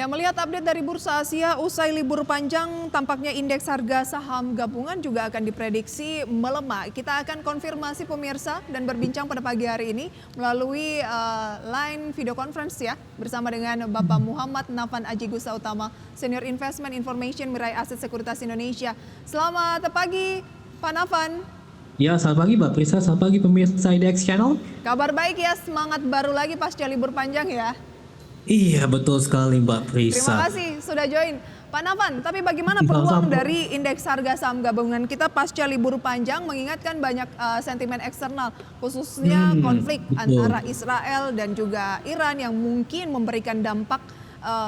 Ya, melihat update dari Bursa Asia usai libur panjang, tampaknya indeks harga saham gabungan juga akan diprediksi melemah. Kita akan konfirmasi pemirsa dan berbincang pada pagi hari ini melalui line video conference ya, bersama dengan Bapak Muhammad Nafan Aji Gusta Utama, Senior Investment Information Mirai Aset Sekuritas Indonesia. Selamat pagi, Pak Nafan. Ya, selamat pagi Mbak Prisa, selamat pagi pemirsa IDX Channel. Kabar baik ya, semangat baru lagi pasca libur panjang ya. Iya, betul sekali Mbak Terima Prisa. kasih sudah join. Pak Nafan, tapi bagaimana peluang Sama-sama. dari indeks harga saham gabungan kita pasca libur panjang mengingatkan banyak sentimen eksternal, khususnya konflik Betul. antara Israel dan juga Iran yang mungkin memberikan dampak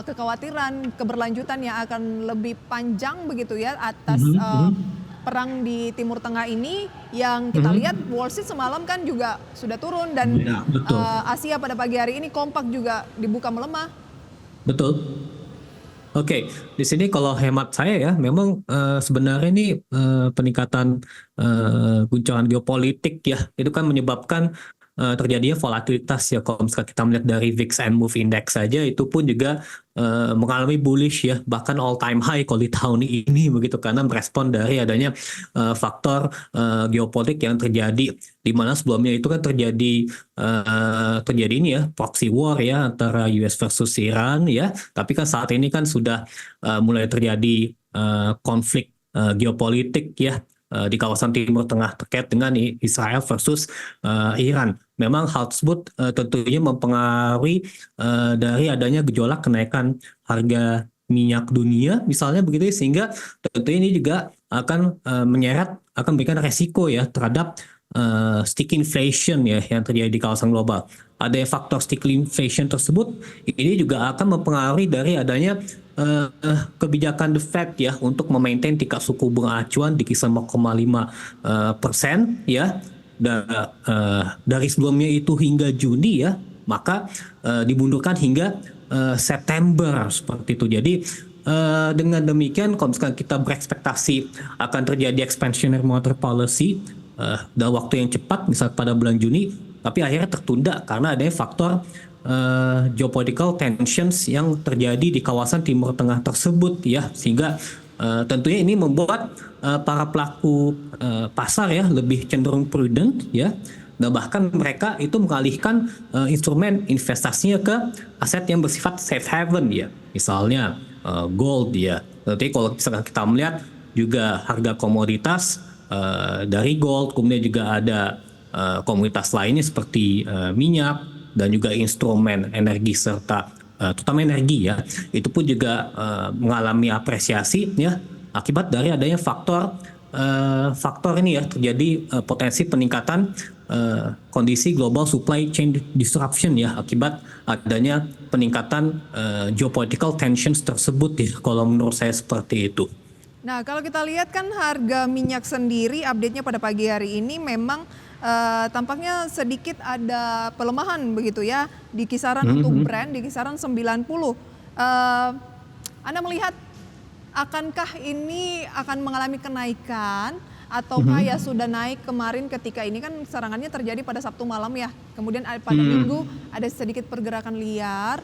kekhawatiran keberlanjutan yang akan lebih panjang begitu ya atas Mhm, mhm, perang di Timur Tengah ini yang kita lihat mhm. Wall Street semalam kan juga sudah turun dan Ya, betul. Asia pada pagi hari ini kompak juga dibuka melemah. Betul. Oke, di sini kalau hemat saya ya, memang sebenarnya ini peningkatan guncangan geopolitik ya, itu kan menyebabkan terjadinya volatilitas ya. Kalau misalkan kita melihat dari VIX and Move Index saja, itu pun juga mengalami bullish ya, bahkan all time high kalau di tahun ini begitu, karena merespon dari adanya faktor geopolitik yang terjadi, di mana sebelumnya itu kan terjadi ini ya, proxy war ya antara US versus Iran ya. Tapi kan saat ini kan sudah mulai terjadi konflik geopolitik ya di kawasan Timur Tengah terkait dengan Israel versus Iran. Memang hal tersebut tentunya mempengaruhi dari adanya gejolak kenaikan harga minyak dunia misalnya begitu ya, sehingga tentunya ini juga akan akan memberikan resiko ya terhadap sticky inflation ya yang terjadi di kawasan global. Ada faktor sticky inflation tersebut ini juga akan mempengaruhi dari adanya kebijakan The Fed ya untuk memaintain tingkat suku bunga acuan di kisaran 0,5% ya. Dari sebelumnya itu hingga Juni ya, maka dimundurkan hingga September seperti itu. Jadi dengan demikian, kalau misalkan kita berekspektasi akan terjadi expansionary monetary policy dalam waktu yang cepat, misalnya pada bulan Juni, tapi akhirnya tertunda karena adanya faktor geopolitical tensions yang terjadi di kawasan Timur Tengah tersebut ya, sehingga tentunya ini membuat para pelaku pasar ya lebih cenderung prudent ya, dan bahkan mereka itu mengalihkan instrumen investasinya ke aset yang bersifat safe haven ya, misalnya gold ya. Nanti kalau misalkan kita melihat juga harga komoditas dari gold, kemudian juga ada komoditas lainnya seperti minyak dan juga instrumen energi serta terutama energi ya, itu pun juga mengalami apresiasi ya akibat dari adanya faktor ini ya, terjadi potensi peningkatan kondisi global supply chain disruption ya akibat adanya peningkatan geopolitical tensions tersebut ya, kalau menurut saya seperti itu. Nah, kalau kita lihat kan harga minyak sendiri update-nya pada pagi hari ini memang tampaknya sedikit ada pelemahan begitu ya di kisaran untuk Brent di kisaran 90. Anda melihat akankah ini akan mengalami kenaikan ataukah ya sudah naik kemarin ketika ini kan serangannya terjadi pada Sabtu malam ya. Kemudian pada Minggu ada sedikit pergerakan liar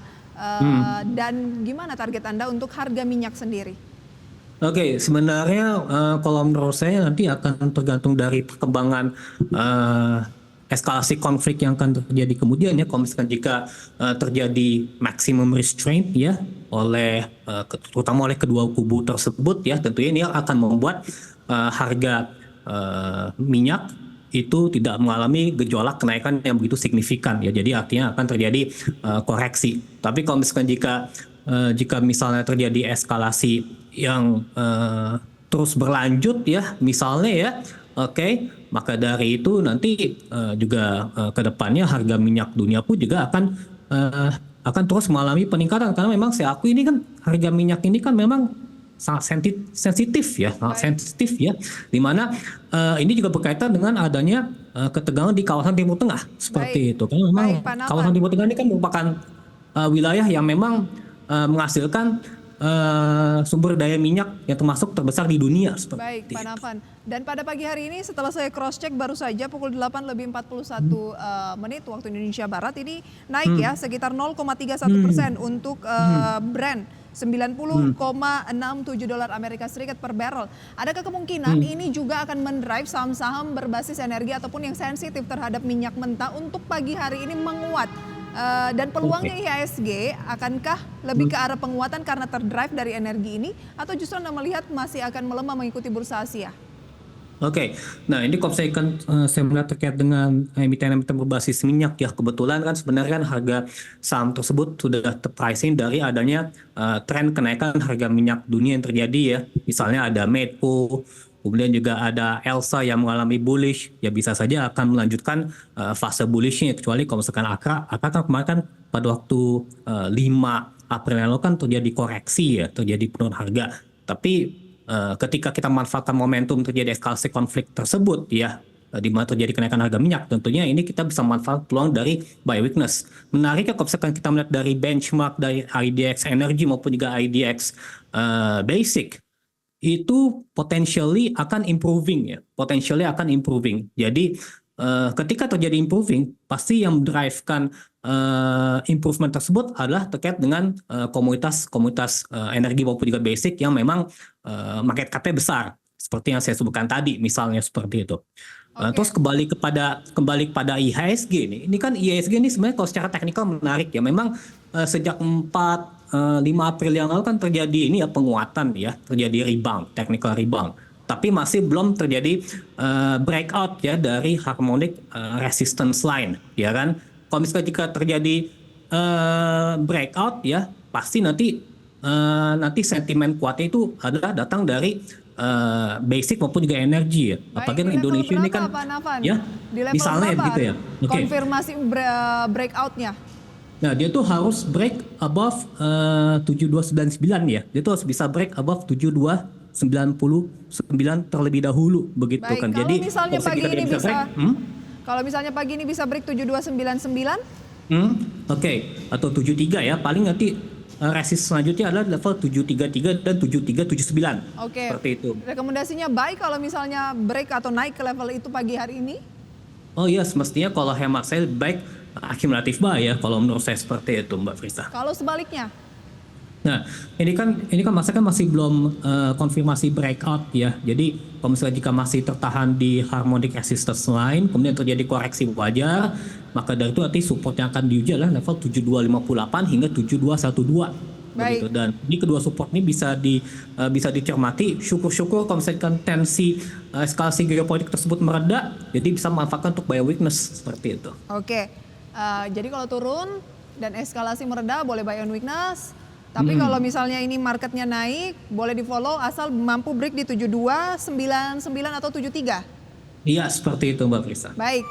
dan gimana target Anda untuk harga minyak sendiri? Oke, sebenarnya kalau menurut saya nanti akan tergantung dari perkembangan eskalasi konflik yang akan terjadi kemudian ya. Kalau misalkan jika terjadi maximum restraint ya terutama oleh kedua kubu tersebut ya, tentunya ini akan membuat harga minyak itu tidak mengalami gejolak kenaikan yang begitu signifikan ya. Jadi artinya akan terjadi koreksi. Tapi kalau misalkan jika misalnya terjadi eskalasi yang terus berlanjut ya, misalnya ya, oke, maka dari itu nanti juga ke depannya harga minyak dunia pun juga akan terus mengalami peningkatan, karena memang saya akui ini kan harga minyak ini kan memang sangat sensitif ya, dimana ini juga berkaitan dengan adanya ketegangan di kawasan Timur Tengah seperti itu. Karena memang kawasan Timur Tengah ini kan merupakan wilayah yang memang menghasilkan sumber daya minyak yang termasuk terbesar di dunia. Baik, Pak Nafan. Dan pada pagi hari ini setelah saya cross check baru saja pukul 8:41 menit waktu Indonesia Barat ini naik ya sekitar 0,31% untuk Brent $90,67 Amerika Serikat per barrel. Adakah kemungkinan ini juga akan mendrive saham-saham berbasis energi ataupun yang sensitif terhadap minyak mentah untuk pagi hari ini menguat? Dan peluangnya IHSG akankah lebih ke arah penguatan karena terdrive dari energi ini atau justru Anda melihat masih akan melemah mengikuti bursa Asia? Oke, nah ini kalau saya melihat terkait dengan emiten-emiten berbasis minyak ya, kebetulan kan sebenarnya kan harga saham tersebut sudah terpricing dari adanya tren kenaikan harga minyak dunia yang terjadi ya. Misalnya ada Medco, kemudian juga ada Elsa yang mengalami bullish, ya bisa saja akan melanjutkan fase bullishnya, kecuali kalau misalkan Akra kan kemarin kan pada waktu 5 April yang lalu kan terjadi koreksi ya, terjadi penurunan harga. Tapi ketika kita manfaatkan momentum terjadi eskalasi konflik tersebut ya, di mana terjadi kenaikan harga minyak, tentunya ini kita bisa manfaat peluang dari buy weakness. Menariknya kalau misalkan kita melihat dari benchmark dari IDX Energy maupun juga IDX Basic, itu potentially akan improving ya, Jadi ketika terjadi improving, pasti yang mendrive-kan improvement tersebut adalah terkait dengan komunitas energi maupun juga basic yang memang market cap-nya besar, seperti yang saya sebutkan tadi, misalnya seperti itu. Terus kembali kepada IHSG ini kan IHSG ini sebenarnya kalau secara teknikal menarik ya. Memang sejak 5 April yang lalu kan terjadi ini ya penguatan ya, terjadi rebound, technical rebound. Tapi masih belum terjadi breakout ya dari harmonic resistance line, ya kan? Kalau misalnya jika terjadi breakout ya, pasti nanti sentimen kuatnya itu adalah datang dari basic maupun juga energi ya. Apalagi Indonesia ini kan Pak Navan? ya, Di level misalnya berapa gitu ya. konfirmasi breakout-nya? Nah, dia tuh harus break above 7299 ya. Dia tuh harus bisa break above 7299 terlebih dahulu begitu. Baik, kan. kalau Jadi misalnya pagi ini kalau misalnya pagi ini bisa break 7299? Oke, atau 73 ya. Paling nanti resist selanjutnya adalah level 733 dan 7379. Oke. Seperti itu. Rekomendasinya baik kalau misalnya break atau naik ke level itu pagi hari ini? Oh iya, semestinya kalau hemat saya baik akumulatif buy ya, kalau menurut saya seperti itu Mbak Frisa. Kalau sebaliknya? Nah, ini kan masih belum konfirmasi breakout ya. Jadi kalau misalnya jika masih tertahan di harmonic resistance line, kemudian terjadi koreksi wajar, maka dari itu nanti support yang akan diuji adalah level 7258 hingga 7212. Begitu. Dan ini kedua support ini bisa dicermati. Syukur-syukur kalau misalkan tensi eskalasi geopolitik tersebut mereda, jadi bisa memanfaatkan untuk buy weakness seperti itu. Oke. Jadi kalau turun dan eskalasi mereda boleh buy on weakness. Tapi kalau misalnya ini marketnya naik, boleh di follow asal mampu break di 7299 atau 73. Iya, seperti itu Mbak Frisa. Baik.